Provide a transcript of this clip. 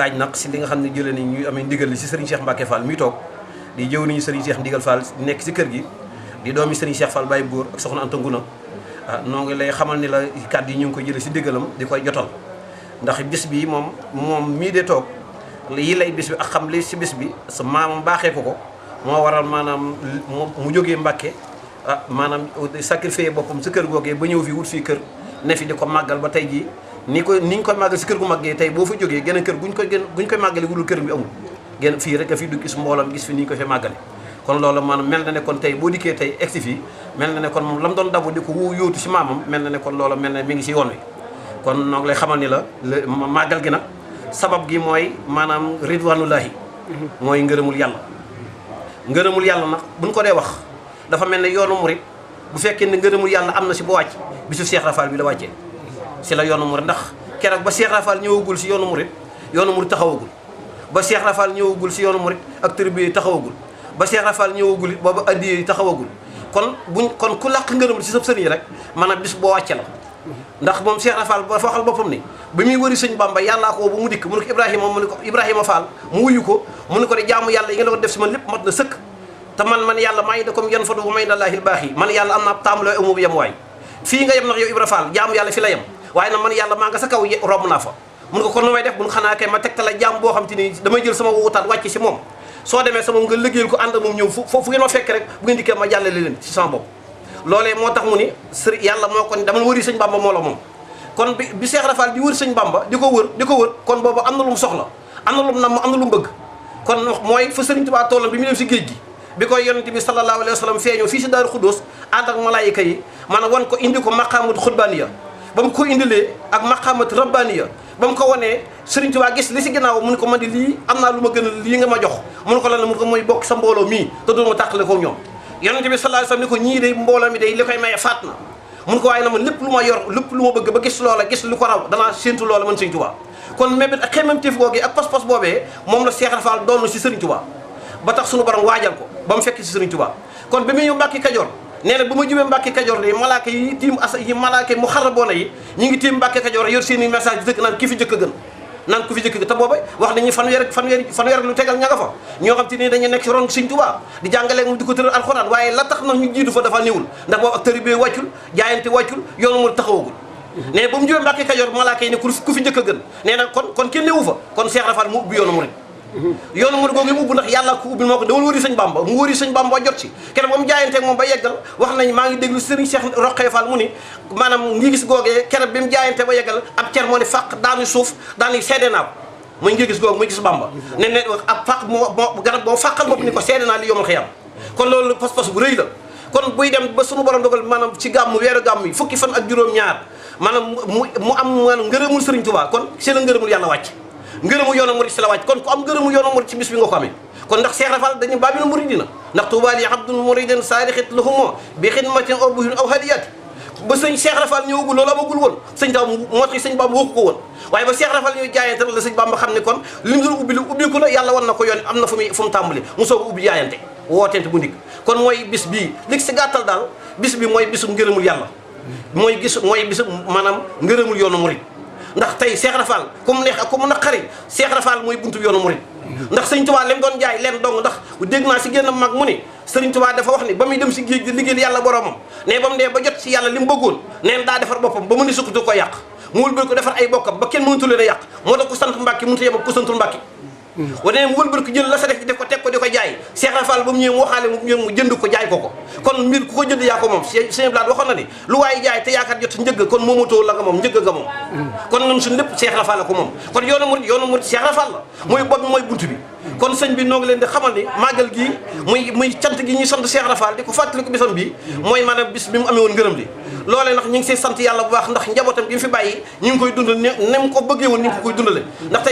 laaj nag si li nga xam ne jëlee ni ñuy amee ndigal li si Serigne Cheikh Mbacke Fall mi toog di jëw niñu Serigne Cheikh Ndigal Fall nekk si kër gi di doomi Serigne Cheikh Fall Baye Góor ak soxna Anta Nguna noo ngi lay xamal ni la kàddu yi ñu ngi ko jëlee si diggalam di koy jotal ndax bis bi moom mii de toog yi lay bis bi ak xam li si bis bi sa maamam baaxee ko moo waral maanaam mu jógee Mbacke maanaam sacrifié boppam si kër googee ba ñëw fi wut fii kër ne fi di ko màggal ba tey jii ni ñu koy màggal si kër gu maggee tey boo fa jógee geneen kër guñ koy màggale wudul kër bi amul genn fii rek a fii du gis mboolam gis fi ni ñu ko fi màggale kon loolu maanaam mel na ne kon tey boo dikkee tey egsi fii mel na ne kon moom la mu doon dabu di ko yóotu si maamam mel na ne kon loolu mel na mi ngi si yoon wi kon noo ngi lay xamal ni la màggal gi nag sabab gi mooy maanaam ridwanullahi mooy ngërëmul yàlla nag buñ ko dee wax dafa mel ne yoonu murit bu fekkee ne ngërëmul yàlla am na si ba wàcc bisu Cheikh Rafal bi la wàccee si la yoonu murit ndax keroog ba Cheikh Rafal ñëwagul si yoonu murit taxawagul ba Cheikh Rafal ñëwagul si yoonu murit ak tribu yi taxawagul ba Cheikh Rafal ñëwagul it booba addiya yi taxawagul kon ku làq ngërëm si sab sëriñ rek maanaam bis boo wàcce la ndax moom Cheikh Rafal ba waxal boppam ni ba muy wëri sëñ Bamba yàllaa ko ba mu dikk mu ne ko Ibrahima Fall mu wuyu ko mu ne ko de jaamu yàlla yi nga doon def si man lépp mat na sëkk te man yàlla maa ngi da comme yan fadu bu may dallaahi baax yi man yàlla am naa taamulooy amu bu yem waay fii nga yem nag yow Ibra Fall jaamu yàlla fi la yem waaye nag man yàlla maa nga sa kaw romb naa fa mun nga kon nu may def mun xanaa kay ma tegtal la jaam boo xam te ni damay jël sama wutaat wàcc si moom soo demee sa moom nga liggéeyal ko ànd ak moom ñëw fu ngeen ma fekk rek bu ngeen dikkee ma jàllale leen ci sama bopp loolee moo tax mu ni sëriñ yàlla moo kon dama wëri sëñ Bamba moo la moom kon bi Cheikh Rafal di wër sëñ Bamba di ko wër kon boobu am na lu mu soxla am na lu mu nam am na lu mu bëgg kon mooy fa Sëriñ Tuubaa tollam bi mu dem si géej gi bi koy yonent bi sallallahu alayhi wa sallam feeñoo fii si Daaru Xuddoos ànd ak malaayika yi maanaam wan ko indi ko maqaamatu xutbaaniya ba mu ko indilee ak maqaamatu rabbaaniya ba mu ko wanee Sëriñ Tuubaa gis li si ginnaaw mu ne ko man di lii am naa lu ma gën a lii nga ma jox mu ne ko lan mu ne ko mooy bokk sa mbooloo mii te doon ma tàqale ko ñoom yonent bi sallallahu alayhi wa sallam ni ko ñii de mbooloo mi day li koy maye faat na mu ne ko waaye na man lépp lu ma yor lépp lu ma bëgg ba gis loola gis lu ko raw danaa séentu loola man Sëriñ Tuubaa kon mébét ak xemmemteef googu ak pas-pas boobee moom la Cheikh Rafal doon si Sëriñ Tuubaa ba tax suñu borom waajal ko ba mu fekk si Sëriñ Tuubaa kon bi muy ñëw Mbàkke Kajoor nee na bu ma jubee Mbàkke Kajoor de malaaka yi tiim malaaka yi mu xaraboona yi ñu ngi tiim Mbàkke Kajoor yor seen i message dëkk naan ki fi jëkk a gën naan ku fi jëkk te booba wax nañu fanweer lu tegal ña nga fa ñoo xam te ni dañu nekk si ron Sëriñ Tuubaa di jàngale moom di ko tëral alxuraan waaye la tax na ñu jiitu fa dafa néewul ndax boobu ak tëribee wàccul jaayante wàccul yoonu mu taxawagul nee ba mu jubee Mbàkke Kajoor malaaka yi ne ku fi njëkk a gën nee na kon kenn newu fa kon Cheikh Rafal mu ubbi yoonu murid yoonu murid googu mu ubbi ndax yàlla ko ubbi moo ko dawal wëri sëñ Bamba mu wëri sëñ Bamba jot si keroog ba mu jaayanteeg moom ba yeggal wax nañ maa ngi déglu Serigne Cheikh Roqee Fall mu ni maanaam ngi gis googee keroog bi mu jaayante ba yeggal ab cer moo ni fàq daanu suuf daanu seede naa ko muy ngi gis googu muy gis Bamba ne ab fàq moo garab boo fàqal bopp ni ko seede naa li yomal xiyam kon loolu pas-pas bu rëy la kon buy dem ba suñu borom dogal maanaam ci gàmmu weeru gàmm yi fukki fan ak juróom-ñaar maanaam mu am maanaam ngërëmul Serigne Touba kon c'est la ngërëmul yàlla wàcc ngërëmu yoonu murid si la wàcc kon ku am ngërëmu yoonu murid ci bis bi nga ko amee kon ndax Cheikh Rafal dañu baabi na muridina ndax Tuubaa li abdul muridin saadixit lahumo bi xidmatin aw buhin aw hadiyat ba sëñ Cheikh Rafal ñëwagul loolu amagul woon sëñ taw moo tax sëñ Bamba waxu ko woon waaye ba Cheikh Rafal ñëw jaayante la sëñ Bamba xam ne kon li mu doon ubbi lu ubbiku la yàlla wan na ko yoon am na fu mu tàmbali mu soog a ubbi jaayante wootente bu ndik kon mooy bis bii li si gàttal daal bis bi mooy bisu ngërëmul yàlla mooy bisu maanaam ngërëmul yoonu murid ndax tey Cheikh Rafal ku mu neex ak ku mu naqari Cheikh Rafal mooy buntu yoonu murid ndax Sëriñ Tuubaa lem doon jaay leen dong ndax dégg naa si génn mag mu ni Sëriñ Tuubaa dafa wax ni ba muy dem si géej gi liggéeyal yàlla boromam ne ba mu dee ba jot si yàlla li mu bëggoon neen daa defar boppam ba mu ni sukkutu ko yàq mu wëlbal ko defar ay bokkam ba kenn mënutu leen a yàq moo tax ku sant Mbàkke mënutu yem ak ku santul Mbàkke wane mu wëlbal ko jël la sa def ko teg ko di ko jaay Cheikh Rafal ba mu ñëwee mu waxaale mu jënd ko jaay ko kon mbir ku ko jënd yaa ko moom sëñ Blaat waxoon na ni lu waaye jaay te yaakaar jot njëgg kon moomatoo la nga moom njëgg nga moom kon ñun suñu lépp Cheikh Rafal la ko moom kon yoonu murid Cheikh Rafal la mooy bopp mooy buntu bi kon sëñ bi noo ngi leen di xamal ni màggal gii muy cant gi ñuy sant Cheikh Rafal di ko fàttali ko bisam bi mooy maanaam bis bi mu amee woon ngërëm li loolee ndax ñu ngi see sant yàlla bu baax ndax njabootam gi mu fi bàyyi ñu ngi koy dundal ne mu ko bëggee woon ñu ngi ko koy dundale ndax